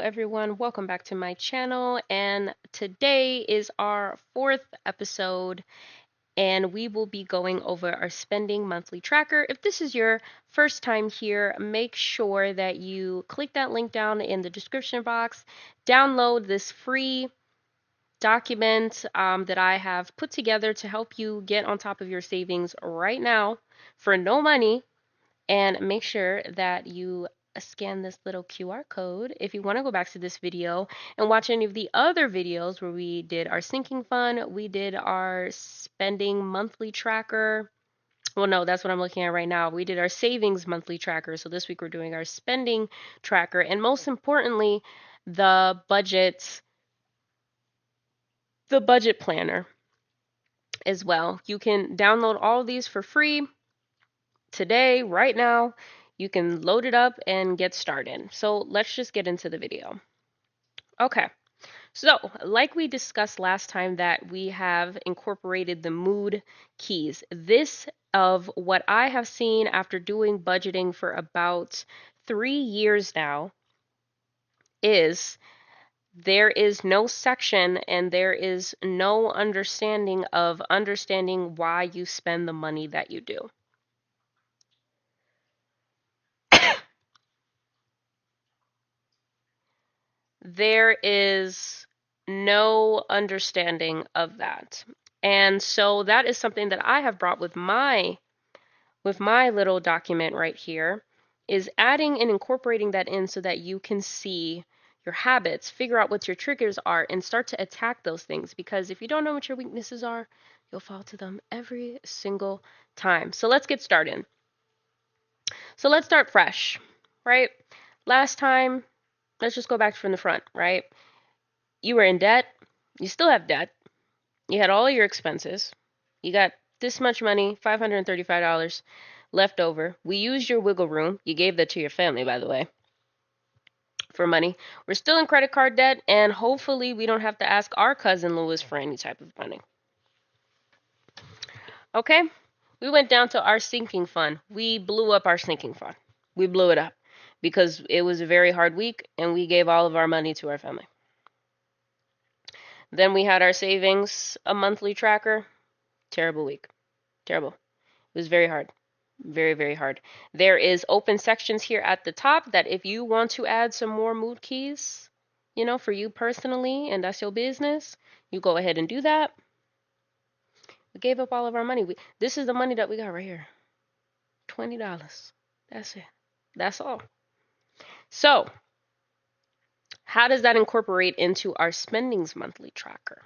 everyone, welcome back to my channel, and today is our fourth episode, and we will be going over our spending monthly tracker. If this is your first time here, make sure that you click that link down in the description box, download this free document that I have put together to help you get on top of your savings right now for no money. And make sure that you scan this little QR code if you want to go back to this video and watch any of the other videos where we did our sinking fund, we did our spending monthly tracker. Well, no, that's what I'm looking at right now. We did our savings monthly tracker. So this week we're doing our spending tracker, and most importantly, the budget planner as well. You can download all of these for free today, right now. You can load it up and get started. So let's just get into the video. Okay, so like we discussed last time, that we have incorporated the mood keys. This of what I have seen after doing budgeting for about 3 years now is there is no section and there is no understanding of understanding why you spend the money that you do. There is no understanding of that. And so that is something that I have brought with my little document right here, is adding and incorporating that in so that you can see your habits, figure out what your triggers are, and start to attack those things. Because if you don't know what your weaknesses are, you'll fall to them every single time. So let's get started. So let's start fresh, right? Last time, let's just go back from the front, right? You were in debt. You still have debt. You had all your expenses. You got this much money, $535 left over. We used your wiggle room. You gave that to your family, by the way, for money. We're still in credit card debt, and hopefully we don't have to ask our cousin Louis for any type of money. Okay? We went down to our sinking fund. We blew up our sinking fund. We blew it up because it was a very hard week, and we gave all of our money to our family. Then we had our savings, a monthly tracker. Terrible week. Terrible. It was very hard. Very, very hard. There is open sections here at the top that if you want to add some more mood keys, for you personally, and that's your business, you go ahead and do that. We gave up all of our money. This is the money that we got right here. $20. That's it. That's all. So, how does that incorporate into our spendings monthly tracker,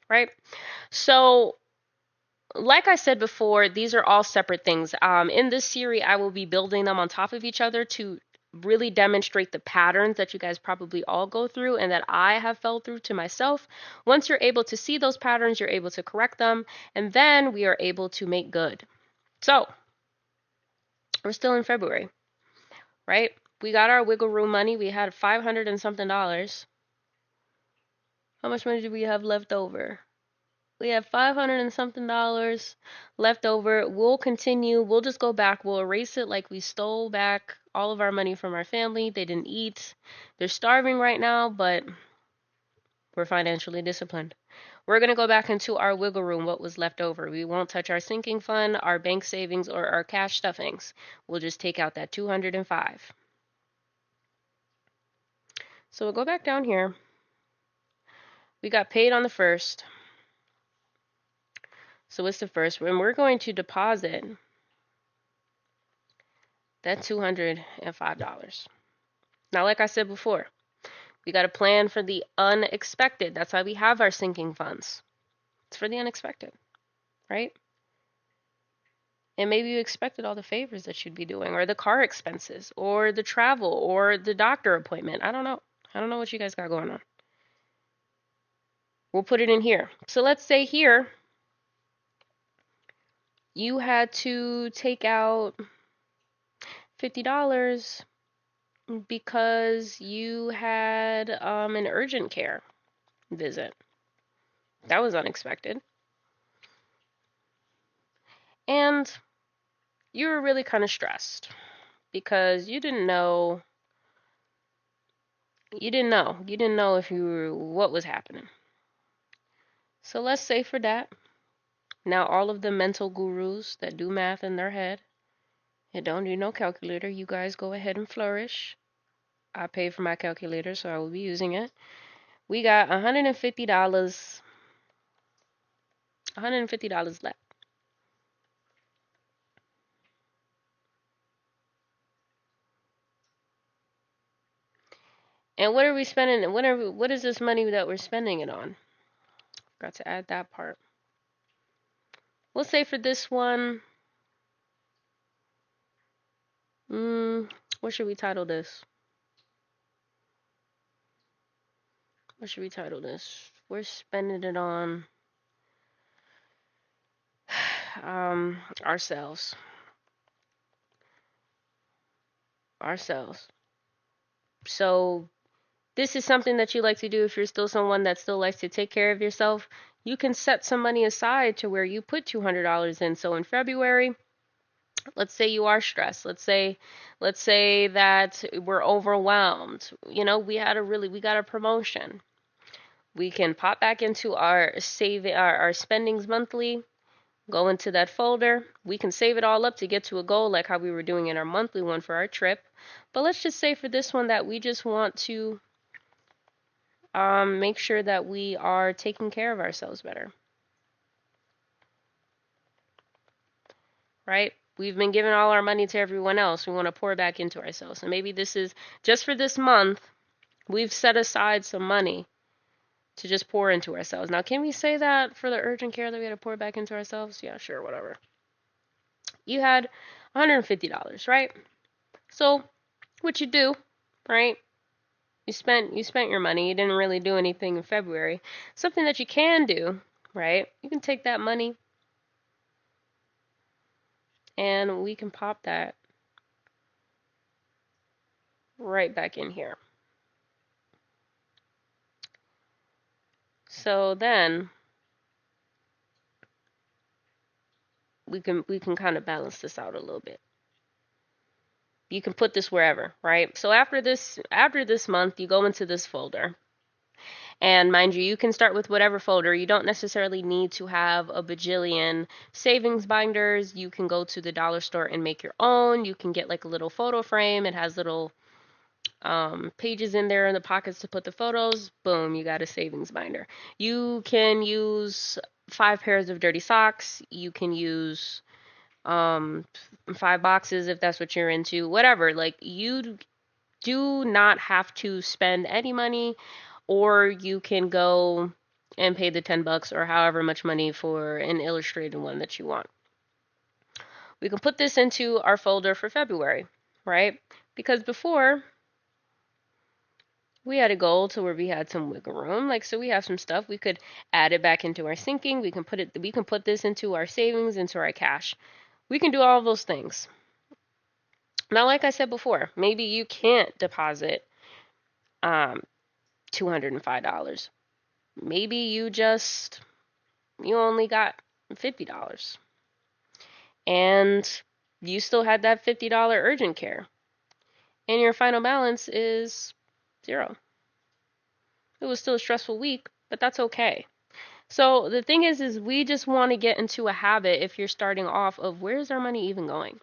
right? So, like I said before, these are all separate things. In this series, I will be building them on top of each other to really demonstrate the patterns that you guys probably all go through and that I have fell through to myself. Once you're able to see those patterns, you're able to correct them, and then we are able to make good. So, we're still in February, right? We got our wiggle room money. We had 500 and something dollars. How much money do we have left over? We have 500 and something dollars left over. We'll continue. We'll just go back. We'll erase it like we stole back all of our money from our family. They didn't eat. They're starving right now, but we're financially disciplined. We're going to go back into our wiggle room, what was left over. We won't touch our sinking fund, our bank savings, or our cash stuffings. We'll just take out that 205. So we'll go back down here. We got paid on the 1st. So what's the first? When we're going to deposit that $205. Now, like I said before, we got to plan for the unexpected. That's why we have our sinking funds. It's for the unexpected, right? And maybe you expected all the favors that you'd be doing, or the car expenses, or the travel, or the doctor appointment. I don't know. I don't know what you guys got going on. We'll put it in here. So let's say here, you had to take out $50 because you had an urgent care visit. That was unexpected. And you were really kind of stressed because you didn't know You didn't know. You didn't know if you were what was happening. So let's say for that. Now all of the mental gurus that do math in their head and don't need no calculator, you guys go ahead and flourish. I paid for my calculator, so I will be using it. We got $150, $150 left. And what are we spending? What is this money that we're spending it on? Forgot to add that part. We'll say for this one, what should we title this? What should we title this? We're spending it on ourselves. Ourselves. So this is something that you like to do if you're still someone that still likes to take care of yourself. You can set some money aside to where you put $200 in. So in February, let's say you are stressed. Let's say that we're overwhelmed. You know, we got a promotion. We can pop back into our spendings monthly, go into that folder. We can save it all up to get to a goal like how we were doing in our monthly one for our trip. But let's just say for this one that we just want to make sure that we are taking care of ourselves better, right? We've been giving all our money to everyone else. We want to pour back into ourselves. And maybe this is just for this month, we've set aside some money to just pour into ourselves. Now, can we say that for the urgent care that we had to pour back into ourselves? Yeah, sure, whatever. You had $150, right? So, what you do, right? You spent your money. You didn't really do anything in February. Something that you can do, right? You can take that money and we can pop that right back in here. So then we can kind of balance this out a little bit. You can put this wherever, right? So after this month, you go into this folder. And mind you, you can start with whatever folder. You don't necessarily need to have a bajillion savings binders. You can go to the dollar store and make your own. You can get like a little photo frame. It has little pages in there in the pockets to put the photos. Boom, you got a savings binder. You can use 5 pairs of dirty socks. You can use 5 boxes if that's what you're into. Whatever. Like, you do not have to spend any money, or you can go and pay the $10 or however much money for an illustrated one that you want. We can put this into our folder for February, right? Because before, we had a goal to where we had some wiggle room. Like, so we have some stuff. We could add it back into our sinking. We can put this into our savings, into our cash. We can do all those things. Now, like I said before, maybe you can't deposit $205. Maybe you only got $50 and you still had that $50 urgent care and your final balance is zero. It was still a stressful week, but that's okay. So the thing is we just want to get into a habit, if you're starting off, of where's our money even going?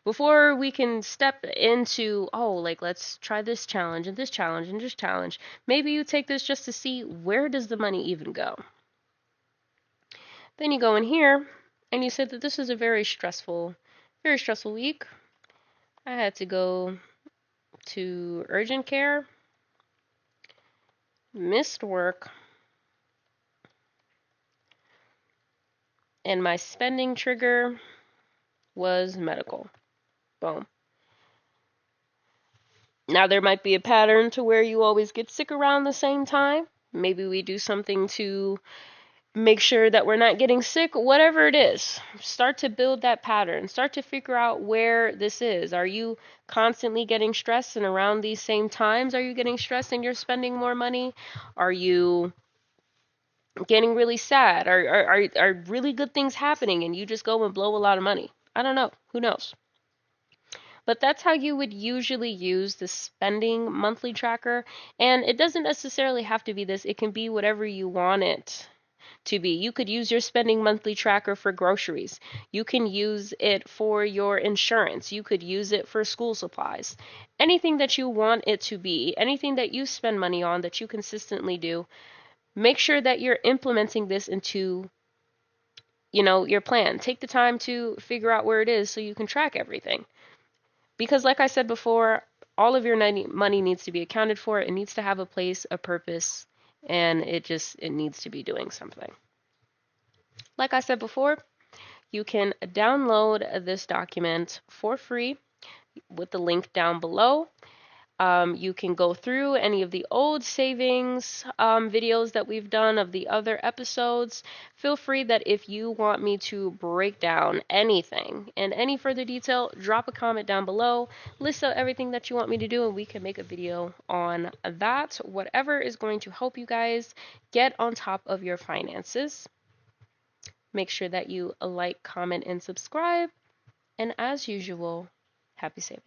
Before we can step into, oh, like, let's try this challenge and this challenge and this challenge. Maybe you take this just to see, where does the money even go? Then you go in here and you said that this is a very stressful week. I had to go to urgent care, missed work, and my spending trigger was medical. Boom. Now, there might be a pattern to where you always get sick around the same time. Maybe we do something to make sure that we're not getting sick. Whatever it is, start to build that pattern. Start to figure out where this is. Are you constantly getting stressed, and around these same times are you getting stressed and you're spending more money? Are you getting really sad? Are really good things happening and you just go and blow a lot of money? I don't know. Who knows? But that's how you would usually use the spending monthly tracker. And it doesn't necessarily have to be this, it can be whatever you want it to be. You could use your spending monthly tracker for groceries. You can use it for your insurance. You could use it for school supplies. Anything that you want it to be, anything that you spend money on that you consistently do, make sure that you're implementing this into, your plan. Take the time to figure out where it is so you can track everything. Because like I said before, all of your money needs to be accounted for. It needs to have a place, a purpose, and it needs to be doing something. Like I said before, you can download this document for free with the link down below. You can go through any of the old savings videos that we've done of the other episodes. Feel free that if you want me to break down anything in any further detail, drop a comment down below, list out everything that you want me to do, and we can make a video on that. Whatever is going to help you guys get on top of your finances. Make sure that you like, comment, and subscribe. And as usual, happy saving.